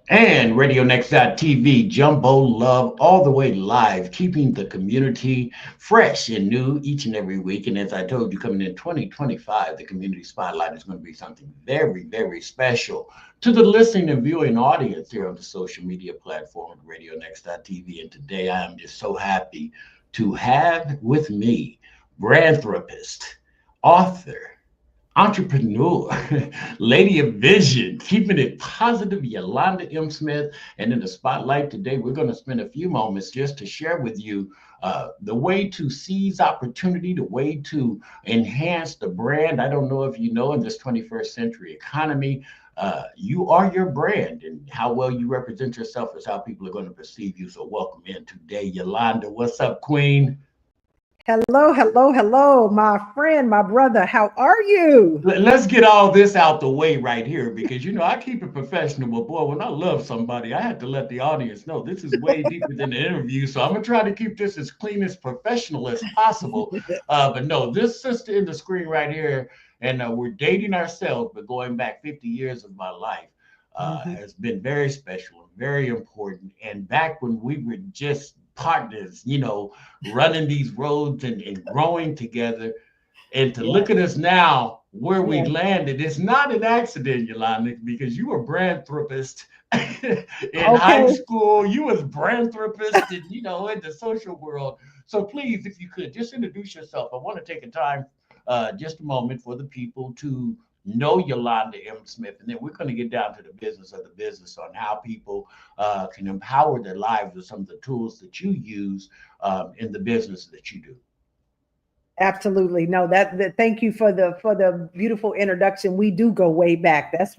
And RadioNext.tv, Jumbo Love, all the way live, keeping the community fresh and new each and every week. And as I told you, coming in 2025, the Community Spotlight is going to be something very, very special to the listening and viewing audience here on the social media platform, RadioNext.tv. And today I am just so happy to have with me brand therapist, author, entrepreneur, lady of vision, keeping it positive, Yolanda M. Smith. And in the spotlight today, we're going to spend a few moments just to share with you the way to seize opportunity, the way to enhance the brand. I don't know if you know, in this 21st century economy, you are your brand, and how well you represent yourself is how people are going to perceive you. So, welcome in today, Yolanda. What's up, Queen? Hello, hello, hello, my friend, my brother. How are you? Let's get all this out the way right here because I keep it professional, but boy, when I love somebody, I have to let the audience know this is way deeper than the interview. So I'm gonna try to keep this as clean as professional as possible. But no, this sister in the screen right here, and we're dating ourselves, but going back 50 years of my life Mhm. has been very special and very important. And back when we were just partners, running these roads and growing together, and to look Yes, at us now, where we yes. landed, it's not an accident, Yolanda, because you were brand therapist in high Okay. school. You was brand therapist, and in the social world. So please, if you could, just introduce yourself. I want to take a time, just a moment, for the people to know Yolanda M. Smith, and then we're going to get down to the business of the business on how people can empower their lives with some of the tools that you use in the business that you do. Absolutely. No, that thank you for the beautiful introduction. We do go way back. That's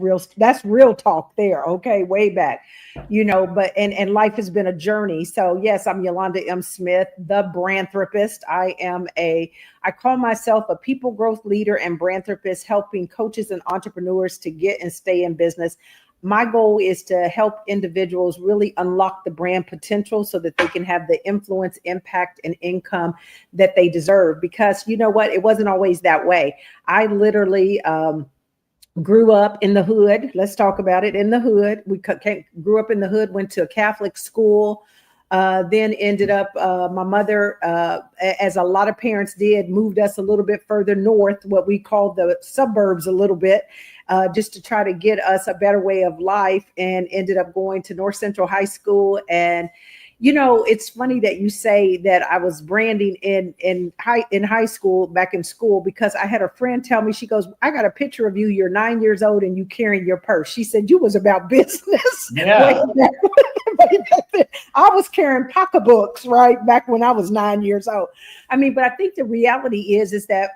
real talk there. Okay, way back. But and life has been a journey. So yes, I'm Yolanda M. Smith, the brand therapist. I call myself a people growth leader and brand therapist, helping coaches and entrepreneurs to get and stay in business. My goal is to help individuals really unlock the brand potential so that they can have the influence, impact, and income that they deserve. Because you know what? It wasn't always that way. I literally grew up in the hood. Let's talk about it in the hood. Grew up in the hood, went to a Catholic school. Then ended up, my mother, as a lot of parents did, moved us a little bit further north, what we call the suburbs, a little bit, just to try to get us a better way of life, and ended up going to North Central High School. And it's funny that you say that I was branding in high school, back in school, because I had a friend tell me, she goes, I got a picture of you. You're 9 years old and you carrying your purse. She said you was about business way Yeah. back, way back then. I was carrying pocketbooks right back when I was 9 years old. I mean, but I think the reality is that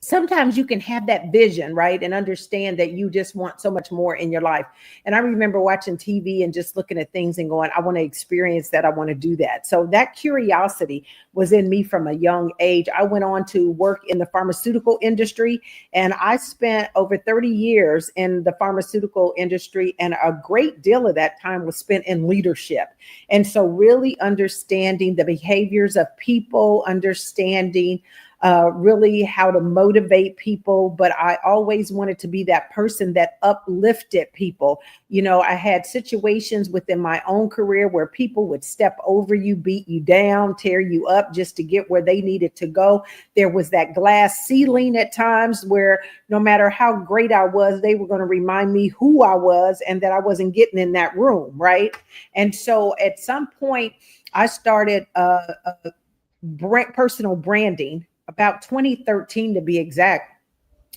sometimes you can have that vision, right? And understand that you just want so much more in your life. And I remember watching TV and just looking at things and going, I want to experience that. I want to do that. So that curiosity was in me from a young age. I went on to work in the pharmaceutical industry, and I spent over 30 years in the pharmaceutical industry. And a great deal of that time was spent in leadership. And so really understanding the behaviors of people, understanding really how to motivate people. But I always wanted to be that person that uplifted people. I had situations within my own career where people would step over you, beat you down, tear you up just to get where they needed to go. There was that glass ceiling at times where no matter how great I was, they were going to remind me who I was and that I wasn't getting in that room. Right. And so at some point, I started personal branding about 2013 to be exact.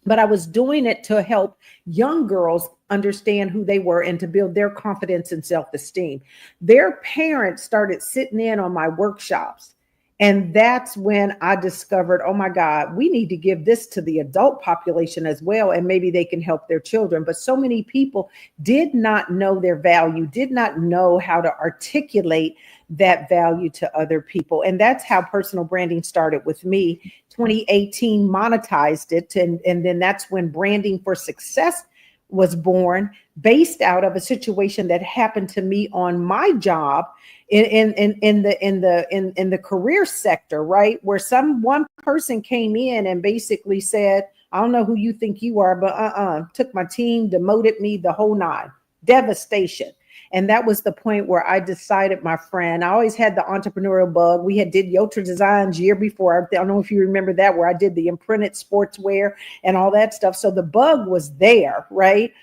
But I was doing it to help young girls understand who they were and to build their confidence and self esteem. Their parents started sitting in on my workshops. And that's when I discovered, oh my God, we need to give this to the adult population as well. And maybe they can help their children. But so many people did not know their value, did not know how to articulate that value to other people. And that's how personal branding started with me. 2018 monetized it. And then that's when Branding for Success was born, based out of a situation that happened to me on my job in the career sector, right? Where one person came in and basically said, I don't know who you think you are, but took my team, demoted me, the whole nine. Devastation. And that was the point where I decided, my friend, I always had the entrepreneurial bug. We had did Yotra Designs year before. I don't know if you remember that, where I did the imprinted sportswear and all that stuff. So the bug was there, right?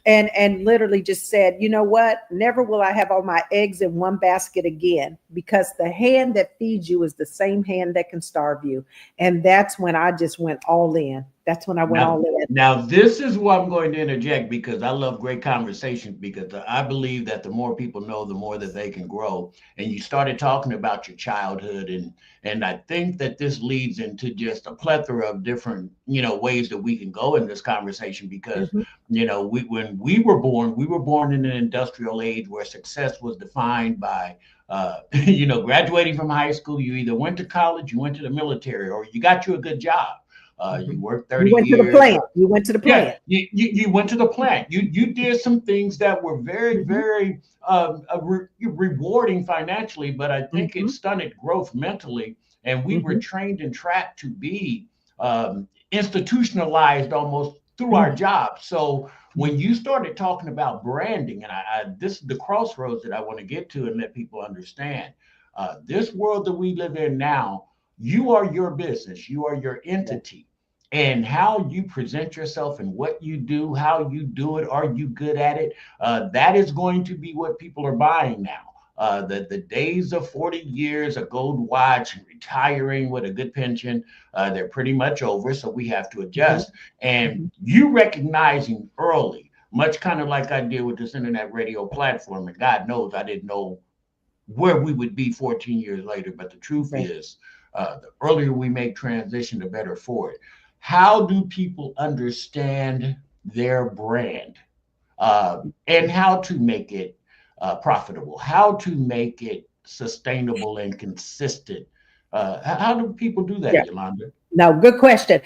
And literally just said, you know what? Never will I have all my eggs in one basket again, because the hand that feeds you is the same hand that can starve you. And that's when I just went all in. That's when I went Now, all in. now this is where I'm going to interject, because I love great conversations, because I believe that the more people know, the more that they can grow. And you started talking about your childhood, and I think that this leads into just a plethora of different, ways that we can go in this conversation, because Mhm, when we were born in an industrial age where success was defined by graduating from high school. You either went to college, you went to the military, or you got you a good job. You mhm. worked You 30 went to the years, plant. or You went to the yeah, plant. you went to the plant. You did some things that were very, Mhm, very rewarding financially, but I think it mhm, stunted growth mentally. And we were mhm, trained and tracked to be institutionalized almost through our mhm, jobs. So when mhm. you started talking about branding, and this is the crossroads that I want to get to and let people understand. This world that we live in now, you are your business, you are your Yeah. entity, and how you present yourself and what you do, how you do it, are you good at it? That is going to be what people are buying now. The days of 40 years, a gold watch, and retiring with a good pension, they're pretty much over. So we have to Mhm, adjust. And mhm. you recognizing early, much kind of like I did with this internet radio platform. And God knows I didn't know where we would be 14 years later. But the truth Right. is, the earlier we make transition, the better for it. How do people understand their brand, and how to make it profitable, how to make it sustainable and consistent? How do people do that, Yeah. Yolanda? No, good question.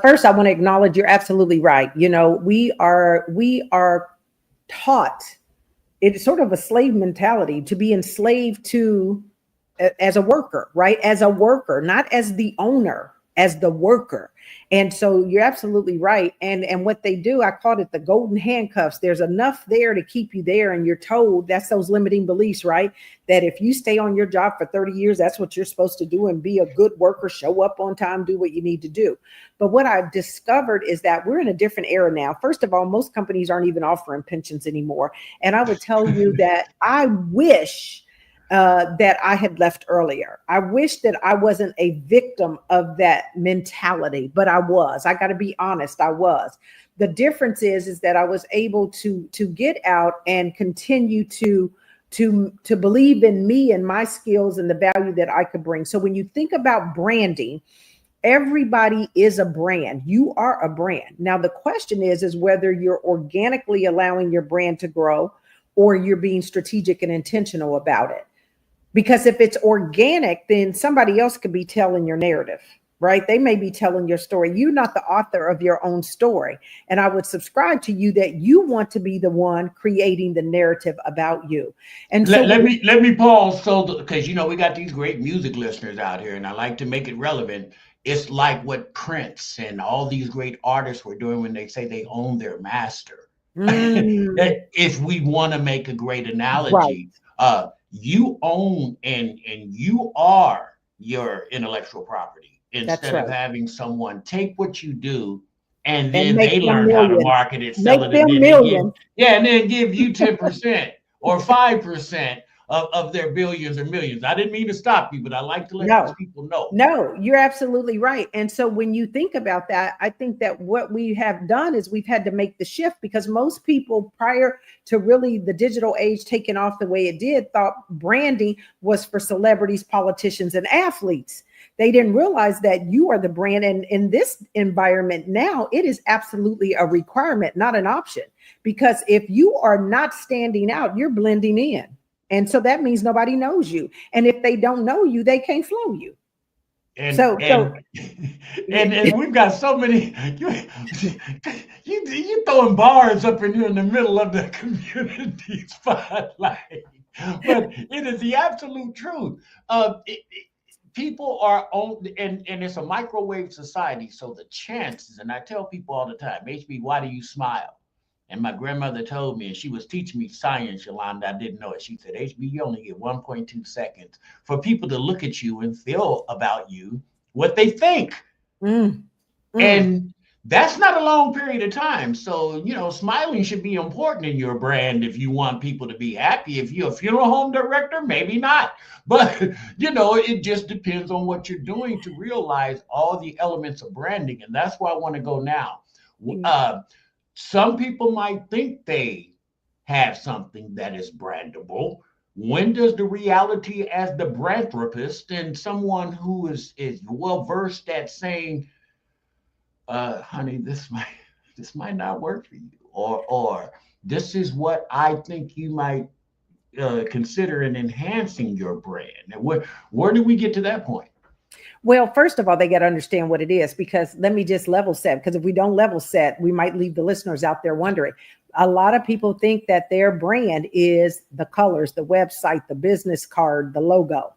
First, I want to acknowledge you're absolutely right. We are taught, it's sort of a slave mentality to be enslaved to, as a worker, right? As a worker, not as the owner, as the worker. And so you're absolutely right. And what they do, I called it the golden handcuffs. There's enough there to keep you there, and you're told that's those limiting beliefs, right? That if you stay on your job for 30 years, that's what you're supposed to do, and be a good worker, show up on time, do what you need to do. But what I've discovered is that we're in a different era now. First of all, most companies aren't even offering pensions anymore. And I would tell you that I wish that I had left earlier. I wish that I wasn't a victim of that mentality, but I was. I got to be honest, I was. The difference is that I was able to get out and continue to believe in me and my skills and the value that I could bring. So when you think about branding, everybody is a brand. You are a brand. Now the question is whether you're organically allowing your brand to grow, or you're being strategic and intentional about it. Because if it's organic, then somebody else could be telling your narrative, right? They may be telling your story. You're not the author of your own story. And I would subscribe to you that you want to be the one creating the narrative about you. And so Let when, me pause, so because we got these great music listeners out here, and I like to make it relevant. It's like what Prince and all these great artists were doing when they say they own their master. mm, If we want to make a great right, analogy, you own and you are your intellectual property, that's instead of right. having someone take what you do and And then make they them learn how to millions. market it, sell Make it, and them then they give, millions. yeah, and then give you 10% or 5% of their billions or millions. I didn't mean to stop you, but I like to let these No, people know. no, you're absolutely right. And so when you think about that, I think that what we have done is we've had to make the shift, because most people prior to really the digital age taking off the way it did thought branding was for celebrities, politicians, and athletes. They didn't realize that you are the brand. And in this environment now, it is absolutely a requirement, not an option. Because if you are not standing out, you're blending in. And so that means nobody knows you. And if they don't know you, they can't flow you. and So, and and we've got so many. You throwing bars up in here in the middle of the community spotlight, but it is the absolute truth. People are on, and it's a microwave society, so the chances, and I tell people all the time, HB, why do you smile? And my grandmother told me, and she was teaching me science, Yolanda. I didn't know it. She said, HB, you only get 1.2 seconds for people to look at you and feel about you what they think. Mm, mm. And that's not a long period of time. So, smiling should be important in your brand if you want people to be happy. If you're a funeral home director, maybe not. But, it just depends on what you're doing to realize all the elements of branding. And that's where I want to go now. Some people might think they have something that is brandable. When does the reality, as the brandtherapist and someone who is well versed at saying, honey, this might not work for you, or this is what I think you might consider in enhancing your brand. And where do we get to that point? Well, first of all, they got to understand what it is, because let me just level set, because if we don't level set, we might leave the listeners out there wondering. A lot of people think that their brand is the colors, the website, the business card, the logo.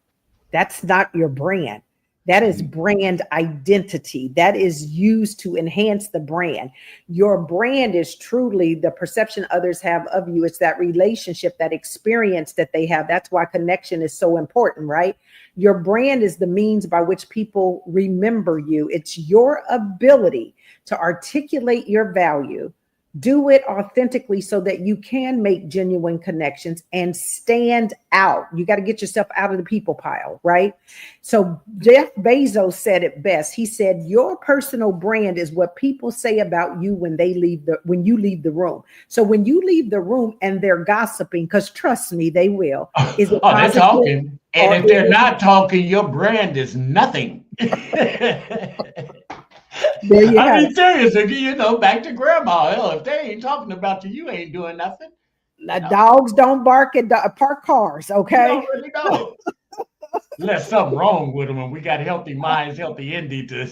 That's not your brand. That is brand identity. That is used to enhance the brand. Your brand is truly the perception others have of you. It's that relationship, that experience that they have. That's why connection is so important, right? Your brand is the means by which people remember you. It's your ability to articulate your value, do it authentically so that you can make genuine connections and stand out. You got to get yourself out of the people pile, right? So Jeff Bezos said it best. He said, your personal brand is what people say about you when you leave the room. So when you leave the room and they're gossiping, because trust me, they will. Is it they're talking. And if they're not talking, your brand is nothing. There you have it. Seriously, back to grandma. Hell, if they ain't talking about you, you ain't doing nothing. Dogs don't bark at parked cars, okay? You already know. There's something wrong with them, and we got healthy minds, healthy Indy to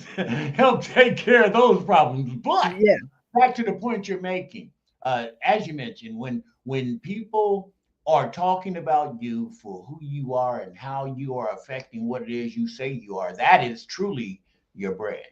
help take care of those problems. But yeah, back to the point you're making, as you mentioned, when people are talking about you for who you are and how you are affecting what it is you say you are, that is truly your brand.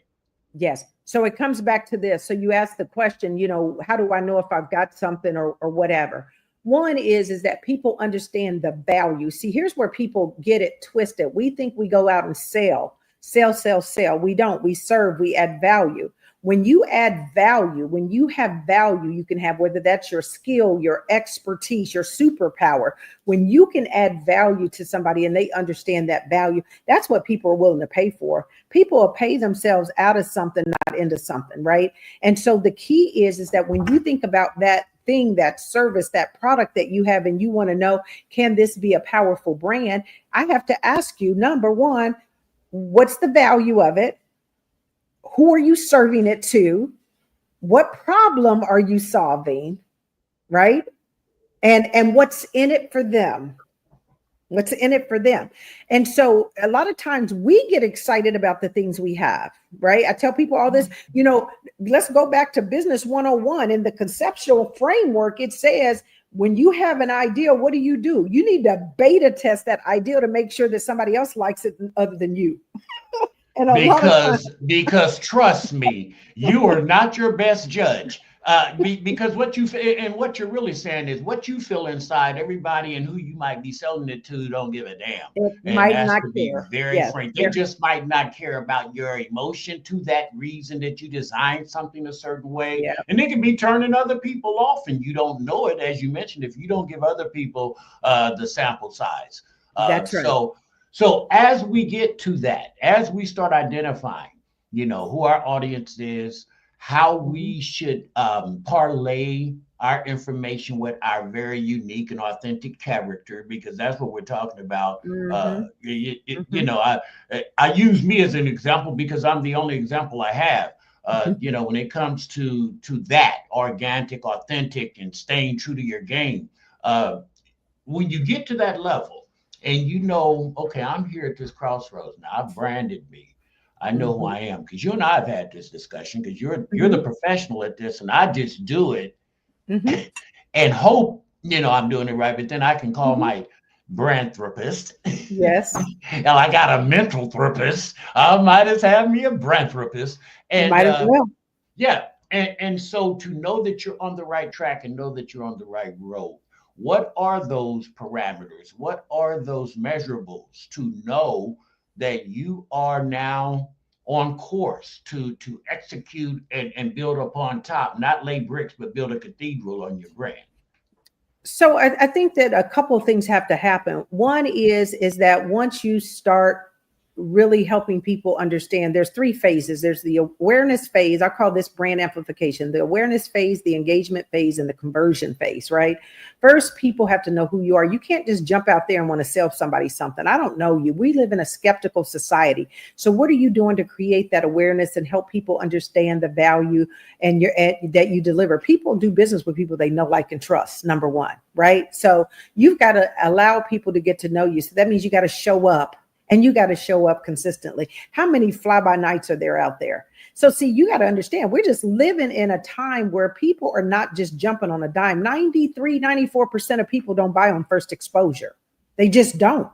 yes. So it comes back to this. So you ask the question, how do I know if I've got something or whatever? One is that people understand the value. See, here's where people get it twisted. We think we go out and sell. We don't. We serve, we add value. When you add value, when you have value, you can have, whether that's your skill, your expertise, your superpower. When you can add value to somebody and they understand that value, that's what people are willing to pay for. People will pay themselves out of something, not into something, right? And so the key is that when you think about that thing, that service, that product that you have, and you want to know, can this be a powerful brand? I have to ask you, number one, what's the value of it? Who are you serving it to? What problem are you solving? Right? And what's in it for them? What's in it for them? And so a lot of times we get excited about the things we have, right? I tell people all this, let's go back to Business 101. In the conceptual framework, it says, when you have an idea, what do? You need to beta test that idea to make sure that somebody else likes it other than you. And because trust me, you are not your best judge. Because what you're really saying is what you feel inside, everybody and who you might be selling it to don't give a damn. And that's to be very frank. They just might not care about your emotion to that reason that you designed something a certain way. Yeah. And they can be turning other people off and you don't know it, as you mentioned, if you don't give other people the sample size. That's right. So as we get to that, as we start identifying, who our audience is, how we should parlay our information with our very unique and authentic character, because that's what we're talking about. I use me as an example because I'm the only example I have. When it comes to that organic, authentic, and staying true to your game, when you get to that level, and okay, I'm here at this crossroads now. I've branded me. I know who I am, because you and I have had this discussion, because you're the professional at this, and I just do it and hope I'm doing it right. But then I can call my brand therapist. Yes. And I got a mental therapist. I might as have me a brand therapist. And might as well. Yeah. And so to know that you're on the right track and know that you're on the right road, what are those parameters? What are those measurables to know that you are now on course to execute and build upon top, not lay bricks, but build a cathedral on your brand? So I think that a couple of things have to happen. One is that once you start really helping people understand, there's three phases. There's the awareness phase. I call this brand amplification. The awareness phase, the engagement phase, and the conversion phase, right? First, people have to know who you are. You can't just jump out there and want to sell somebody something. I don't know you. We live in a skeptical society. So what are you doing to create that awareness and help people understand the value and that you deliver? People do business with people they know, like, and trust, number one, right? So you've got to allow people to get to know you. So that means you got to show up, and you got to show up consistently. How many fly-by-nights are there out there? So see, you got to understand, we're just living in a time where people are not just jumping on a dime. 94% of people don't buy on first exposure. They just don't,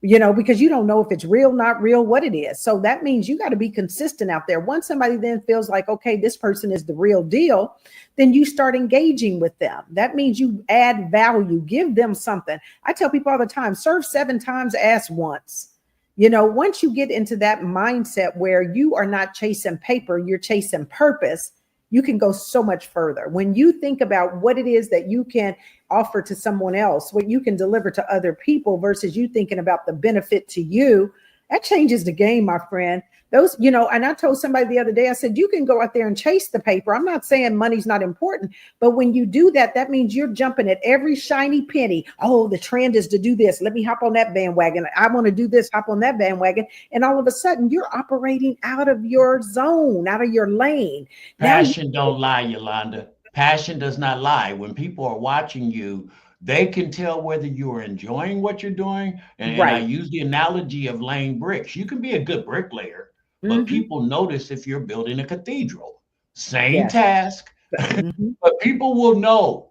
because you don't know if it's real, not real, what it is. So that means you got to be consistent out there. Once somebody then feels like, okay, this person is the real deal, then you start engaging with them. That means you add value, give them something. I tell people all the time, serve 7 times, ask once. Once you get into that mindset where you are not chasing paper, you're chasing purpose, you can go so much further. When you think about what it is that you can offer to someone else, what you can deliver to other people versus you thinking about the benefit to you, that changes the game, my friend. And I told somebody the other day, I said, you can go out there and chase the paper. I'm not saying money's not important, but when you do that, that means you're jumping at every shiny penny. Oh, the trend is to do this. Let me hop on that bandwagon. I want to do this, hop on that bandwagon. And all of a sudden you're operating out of your zone, out of your lane. Now Passion don't lie, Yolanda. Passion does not lie. When people are watching you, they can tell whether you're enjoying what you're doing. And I right. use the analogy of laying bricks. You can be a good bricklayer, but Mm-hmm. people notice if you're building a cathedral. Same Yes. task, Mm-hmm. but people will know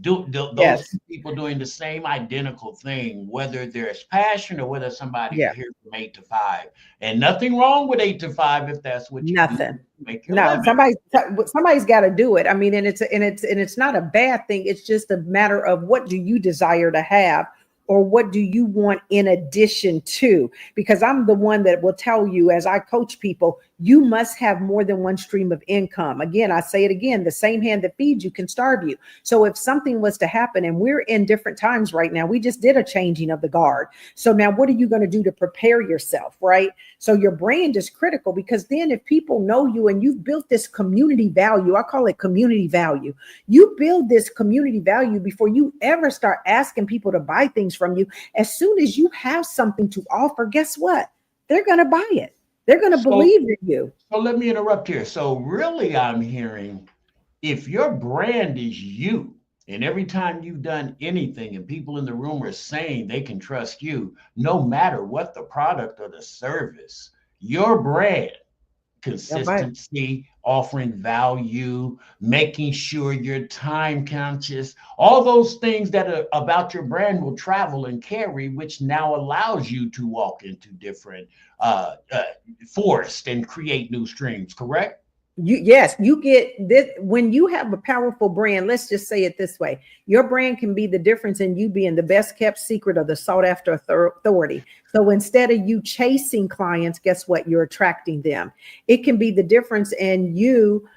those Yes. two people doing the same identical thing, whether there's passion or whether somebody's Yeah. here from 8 to 5. And nothing wrong with 8 to 5 if that's what you do to Nothing. make your No, living. somebody's got to do it. I mean, and it's not a bad thing. It's just a matter of what do you desire to have, or what do you want in addition to? Because I'm the one that will tell you, as I coach people, you must have more than one stream of income. Again, I say it again, the same hand that feeds you can starve you. So if something was to happen, and we're in different times right now, we just did a changing of the guard. So now what are you going to do to prepare yourself, right? So your brand is critical, because then if people know you and you've built this community value, I call it community value. You build this community value before you ever start asking people to buy things from you. As soon as you have something to offer, guess what? They're going to buy it. They're going to So, believe in you. so let me interrupt here. So really, I'm hearing if your brand is you, and every time you've done anything and people in the room are saying they can trust you, no matter what the product or the service, your brand, They'll buy it. consistency, offering value, making sure you're time conscious, all those things that are about your brand will travel and carry, which now allows you to walk into different forests and create new streams, correct? Yes, you get this when you have a powerful brand. Let's just say it this way: your brand can be the difference in you being the best kept secret or the sought after authority. So instead of you chasing clients, guess what? You're attracting them. It can be the difference in you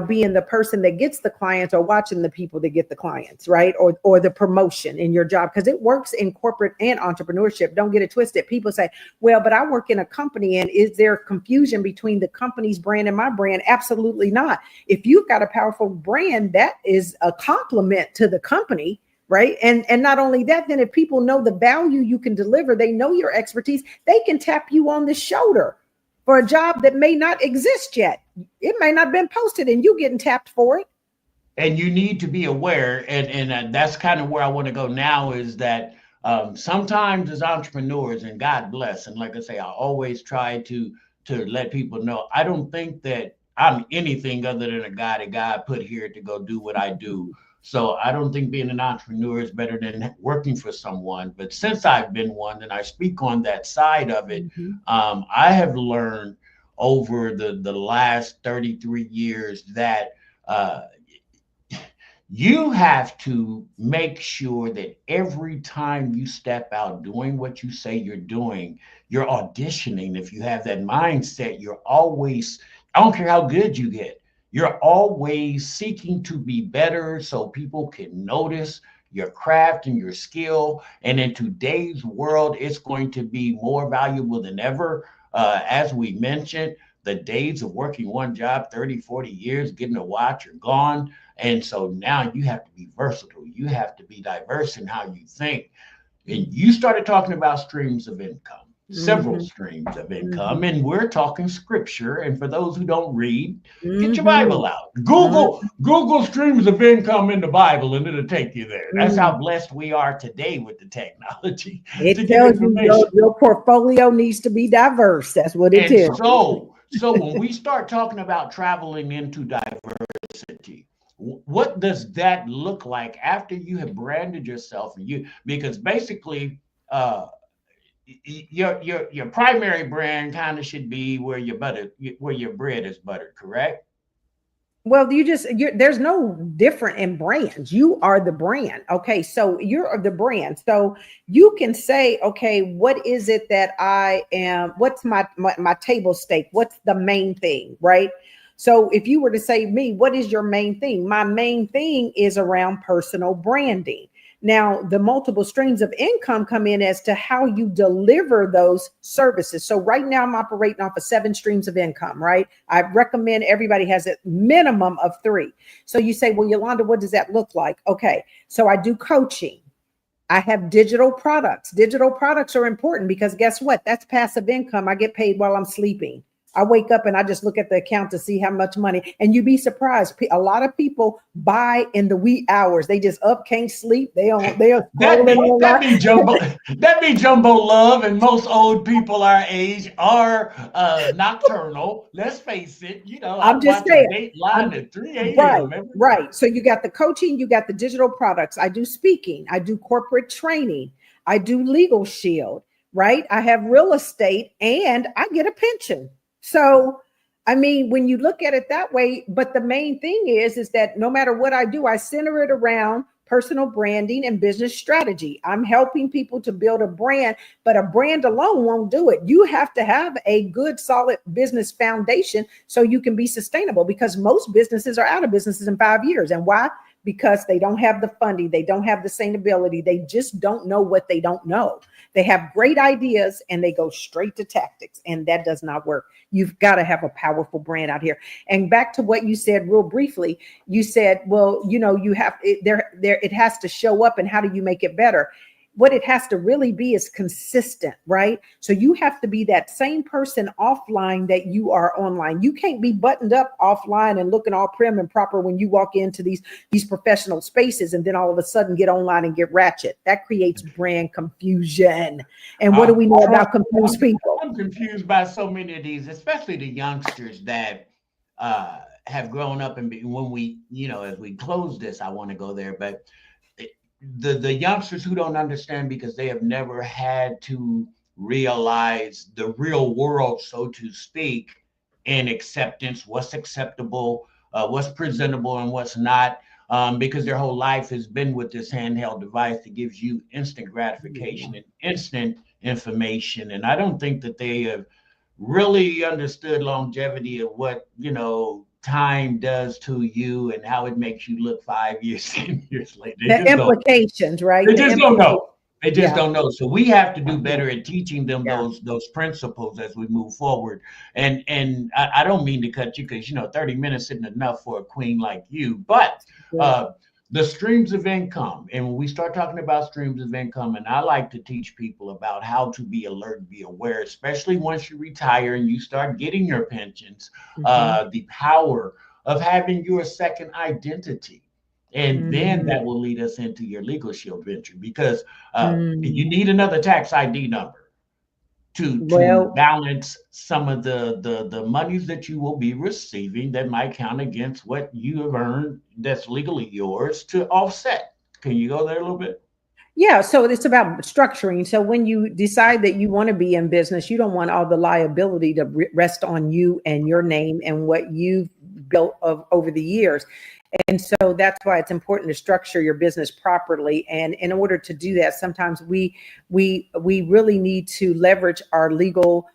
being the person that gets the clients, or watching the people that get the clients, right? Or the promotion in your job, because it works in corporate and entrepreneurship. Don't get it twisted. People say, well, but I work in a company, and is there confusion between the company's brand and my brand? Absolutely not. If you've got a powerful brand, that is a compliment to the company, right? And not only that, then if people know the value you can deliver, they know your expertise, they can tap you on the shoulder for a job that may not exist yet. It may not have been posted, and you getting tapped for it. And you need to be aware, and that's kind of where I want to go now, is that sometimes as entrepreneurs, and God bless, and like I say, I always try to let people know I don't think that I'm anything other than a guy that God put here to go do what I do. So I don't think being an entrepreneur is better than working for someone. But since I've been one, and I speak on that side of it, Mhm. I have learned over the last 33 years that uh, you have to make sure that every time you step out doing what you say you're doing, you're auditioning. If you have that mindset, you're always, I don't care how good you get, you're always seeking to be better so people can notice your craft and your skill. And in today's world, it's going to be more valuable than ever. As we mentioned, the days of working one job 30, 40 years, getting a watch are gone. And so now you have to be versatile. You have to be diverse in how you think. And you started talking about streams of income, several Mhm, streams of income, mhm, and we're talking scripture. And for those who don't read, get your mhm, Bible out. mhm, Google streams of income in the Bible, and it'll take you there. That's how mhm. blessed we are today with the technology to It get tells you information. your portfolio needs to be diverse. That's what it And tells you. so when we start talking about traveling into diversity, what does that look like after you have branded yourself and you, because basically uh your primary brand kind of should be where your butter, where your bread is buttered, correct? Well, there's no different in brands. You are the brand. Okay. So you're the brand. So you can say, okay, what is it that I am? What's my table stake? What's the main thing? Right. So if you were to say me, what is your main thing? My main thing is around personal branding. Now, the multiple streams of income come in as to how you deliver those services. So right now I'm operating off of 7 streams of income, right? I recommend everybody has a minimum of 3. So you say, well, Yolanda, what does that look like? Okay. So I do coaching. I have digital products. Digital products are important because guess what? That's passive income. I get paid while I'm sleeping. I wake up and I just look at the account to see how much money. And you'd be surprised. A lot of people buy in the wee hours. They just up, can't sleep. They are scrolling That online. be jumbo, that be jumbo love, and most old people our age are nocturnal. Let's face it. You know, I'm I'm just watching saying. Dateline I'm at 3 right, a.m. every right. So you got the coaching, you got the digital products. I do speaking, I do corporate training, I do legal shield, right? I have real estate and I get a pension. So I mean, when you look at it that way, but the main thing is that no matter what I do, I center it around personal branding and business strategy. I'm helping people to build a brand, but a brand alone won't do it. You have to have a good, solid business foundation so you can be sustainable because most businesses are out of businesses in 5 years. And why? Because they don't have the funding, they don't have the sustainability, they just don't know what they don't know. They have great ideas and they go straight to tactics, and that does not work. You've got to have a powerful brand out here. And back to what you said real briefly, you said, well, you have it has to show up, and how do you make it better? What it has to really be is consistent, right? So you have to be that same person offline that you are online. You can't be buttoned up offline and looking all prim and proper when you walk into these professional spaces and then all of a sudden get online and get ratchet. That creates brand confusion. And what do I'm, we know I'm about confused people? I'm confused by so many of these, especially the youngsters that have grown up. And when we, as we close this, I want to go there, but the youngsters who don't understand because they have never had to realize the real world, so to speak, in acceptance, what's acceptable, what's presentable, and what's not. Because their whole life has been with this handheld device that gives you instant gratification and instant information. And I don't think that they have really understood longevity of what, time does to you and how it makes you look 5 years, 10 years later. They The just don't. implications, right? They The just don't implications. know. They just Yeah, don't know. So we have to do yeah, better at teaching them yeah. those principles as we move forward. And I don't mean to cut you because 30 minutes isn't enough for a queen like you, but Good. uh, the streams of income. And when we start talking about streams of income, and I like to teach people about how to be alert, be aware, especially once you retire and you start getting your pensions, Mhm, the power of having your second identity. And then mhm, that will lead us into your legal shield venture because you mm. need another tax ID number to Well, balance some of the monies that you will be receiving that might count against what you have earned that's legally yours to offset. Can you go there a little bit? yeah, so it's about structuring. So when you decide that you want to be in business, you don't want all the liability to rest on you and your name and what you've built over the years. And so that's why it's important to structure your business properly. And in order to do that, sometimes we really need to leverage our legal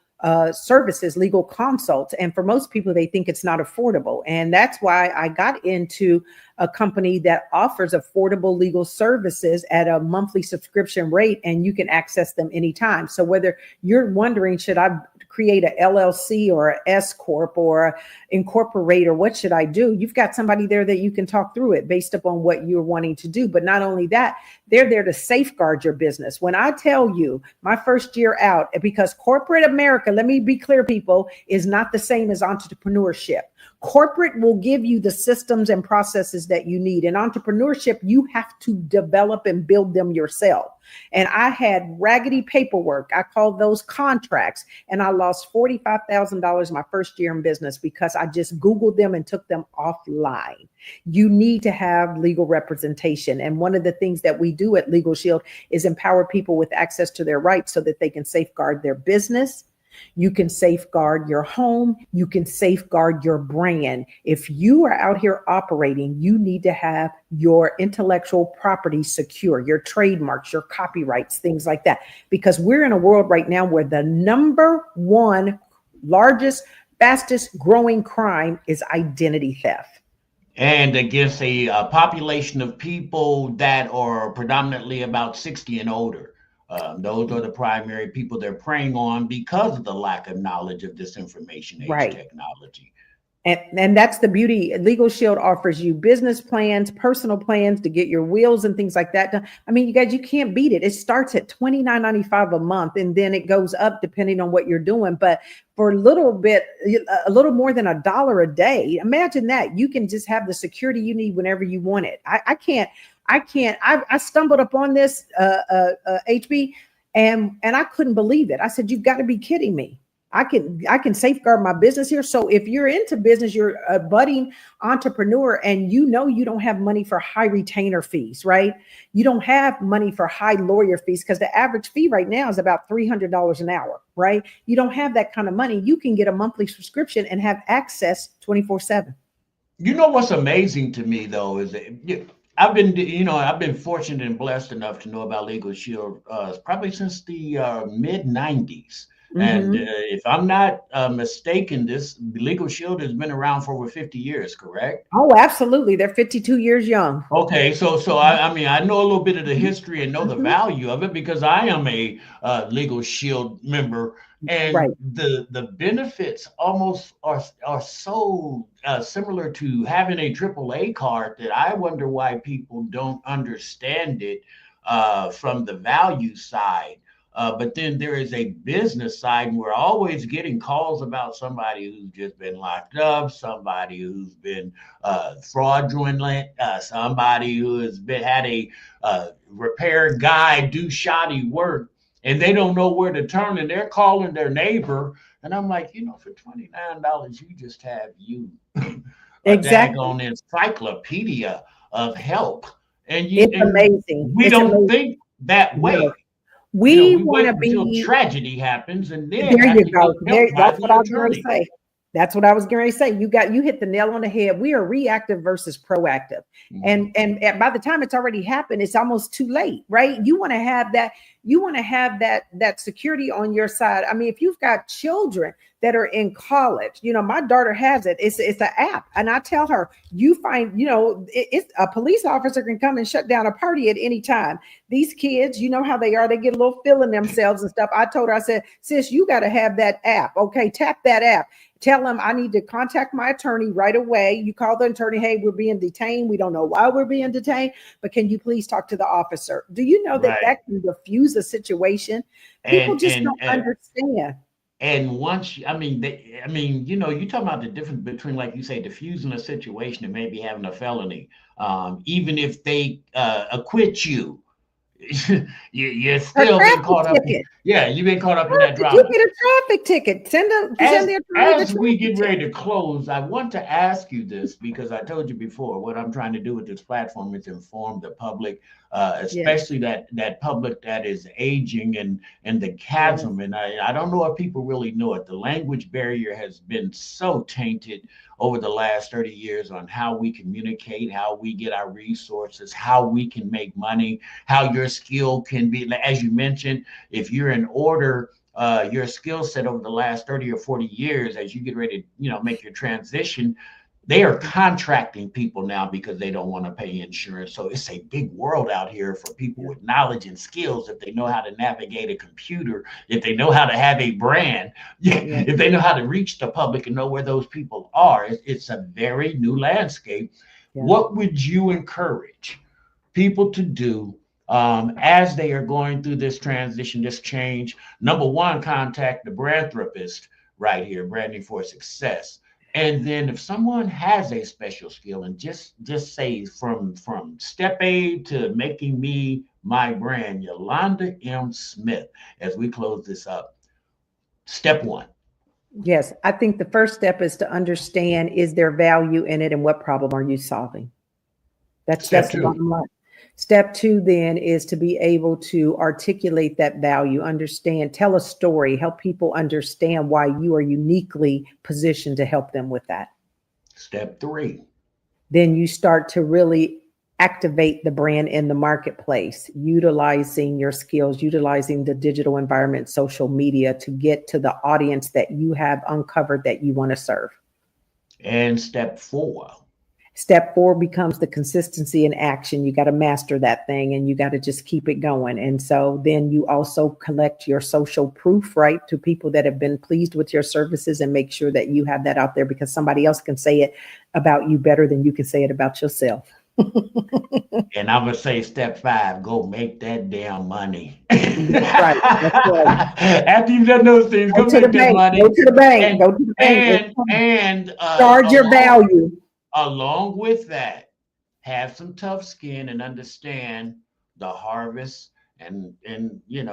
services, legal consults. And for most people, they think it's not affordable. And that's why I got into a company that offers affordable legal services at a monthly subscription rate, and you can access them anytime. So whether you're wondering, should I create a LLC or a S corp or incorporate, or what should I do? You've got somebody there that you can talk through it based upon what you're wanting to do. But not only that, they're there to safeguard your business. When I tell you my first year out, because corporate America, let me be clear, people, is not the same as entrepreneurship. Corporate will give you the systems and processes that you need. In entrepreneurship, you have to develop and build them yourself. And I had raggedy paperwork. I called those contracts, and I lost $45,000 my first year in business because I just Googled them and took them offline. You need to have legal representation. And one of the things that we do at Legal Shield is empower people with access to their rights so that they can safeguard their business. You can safeguard your home. You can safeguard your brand. If you are out here operating, you need to have your intellectual property secure, your trademarks, your copyrights, things like that. Because we're in a world right now where the number one largest, fastest growing crime is identity theft. And against a population of people that are predominantly about 60 and older. Those are the primary people they're preying on because of the lack of knowledge of this information age technology. And that's the beauty. Legal Shield offers you business plans, personal plans to get your wills and things like that done. I mean, you guys, you can't beat it. It starts at $29.95 a month, and then it goes up depending on what you're doing. But for a little more than $1 a day, imagine that. You can just have the security you need whenever you want it. I stumbled upon this HB, and I couldn't believe it. I said, you've got to be kidding me. I can safeguard my business here. So if you're into business, you're a budding entrepreneur, and you don't have money for high retainer fees, right? You don't have money for high lawyer fees because the average fee right now is about $300 an hour, right? You don't have that kind of money. You can get a monthly subscription and have access 24/7. You know what's amazing to me though is that I've been fortunate and blessed enough to know about Legal Shield probably since the mid '90s. And if I'm not mistaken, this Legal Shield has been around for over 50 years, correct? Oh, absolutely. They're 52 years young. Okay, so I mean, I know a little bit of the history and know the value of it because I am a Legal Shield member, and the benefits almost are so similar to having a AAA card that I wonder why people don't understand it from the value side. But then there is a business side, and we're always getting calls about somebody who's just been locked up, somebody who's been fraudulent, somebody who has had a repair guy do shoddy work, and they don't know where to turn, and they're calling their neighbor. And I'm like, for $29, you just have a daggone encyclopedia of help. And it's amazing. We don't think that way. We want to be until tragedy happens, and then there you go. That's what I was going to say. That's what I was going to say. You hit the nail on the head. We are reactive versus proactive, and by the time it's already happened, it's almost too late, right? You want to have that. You want to have that security on your side. I mean, if you've got children that are in college, my daughter has it. It's an app, and I tell her, it's a police officer can come and shut down a party at any time. These kids, you know how they are. They get a little feeling themselves and stuff. I told her, I said, sis, you got to have that app. Okay, tap that app. Tell them I need to contact my attorney right away. You call the attorney, hey, we're being detained. We don't know why we're being detained, but can you please talk to the officer? Do you know that can diffuse a situation? People don't understand. And once, you talk about the difference between, like you say, diffusing a situation and maybe having a felony. Even if they acquit you, you're still been caught up. You've been caught up in that drama. You get a traffic ticket. Send the attorney. As we get ready to close, I want to ask you this because I told you before what I'm trying to do with this platform is inform the public Yes. especially that public that is aging and the Yes. chasm. And I don't know if people really know it. The language barrier has been so tainted over the last 30 years on how we communicate, how we get our resources, how we can make money, how your skill can be, as you mentioned, if you're in order, your skill set over the last 30 or 40 years, as you get ready to, make your transition, they are contracting people now because they don't want to pay insurance. So it's a big world out here for people Yeah. with knowledge and skills. If they know how to navigate a computer, if they know how to have a brand, Yeah. if they know how to reach the public and know where those people are, it's a very new landscape. Yeah. What would you encourage people to do as they are going through this transition, this change? Number one, contact the brand therapist right here, Branding for Success. And then if someone has a special skill, and just say from step A to making me my brand, Yolanda M. Smith, as we close this up, step one. Yes. I think the first step is to understand, is there value in it and what problem are you solving? Step That's the two. bottom line. Step two then is to be able to articulate that value, understand, tell a story, help people understand why you are uniquely positioned to help them with that. Step three. Then you start to really activate the brand in the marketplace, utilizing your skills, utilizing the digital environment, social media to get to the audience that you have uncovered that you want to serve. And step four. Step four becomes the consistency in action. You got to master that thing and you got to just keep it going. And so then you also collect your social proof, right, to people that have been pleased with your services, and make sure that you have that out there, because somebody else can say it about you better than you can say it about yourself. And I'm gonna say step five, go make that damn money. That's right. That's right. After you've done those things, Go go to the make that bank. Go money. to the bank. And Go to the bank. and Charge your along value. along with that, have some tough skin and understand the harvest and the You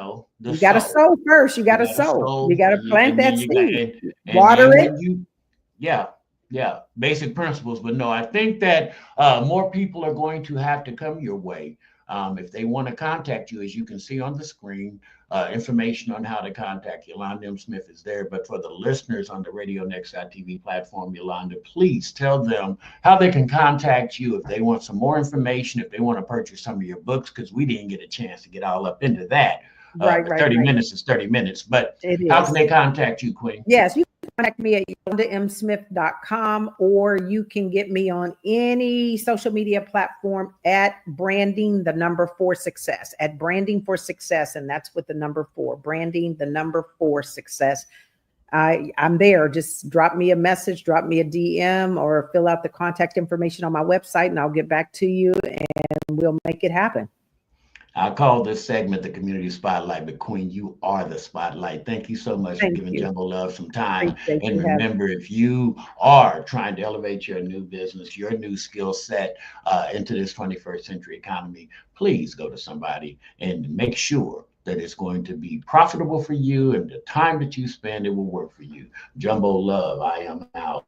got to soul. sow first. You got You to got to sow. You sow, got to plant and then that you got seed. and Water then it. when you yeah, yeah, basic principles. But no, I think that more people are going to have to come your way if they want to contact you. As you can see on the screen, information on how to contact Yolanda M. Smith is there. But for the listeners on the Radio Next TV platform, Yolanda, please tell them how they can contact you if they want some more information, if they want to purchase some of your books, because we didn't get a chance to get all up into that. Right, But right, 30 right. minutes is 30 minutes. But It how can is. they contact you, Queen? Yes, you can contact me at yolandamsmith.com, or you can get me on any social media platform at branding the number four success, at branding for success. And that's with the number four, branding the number four success. I'm there. Just drop me a message, drop me a DM, or fill out the contact information on my website, and I'll get back to you and we'll make it happen. I call this segment the Community Spotlight, but Queen, you are the spotlight. Thank you so much for Thank giving you. Jumbo Love some time. Appreciate And you having remember, if you are trying to elevate your new business, your new skill set into this 21st century economy, please go to somebody and make sure that it's going to be profitable for you, and the time that you spend, it will work for you. Jumbo Love, I am out.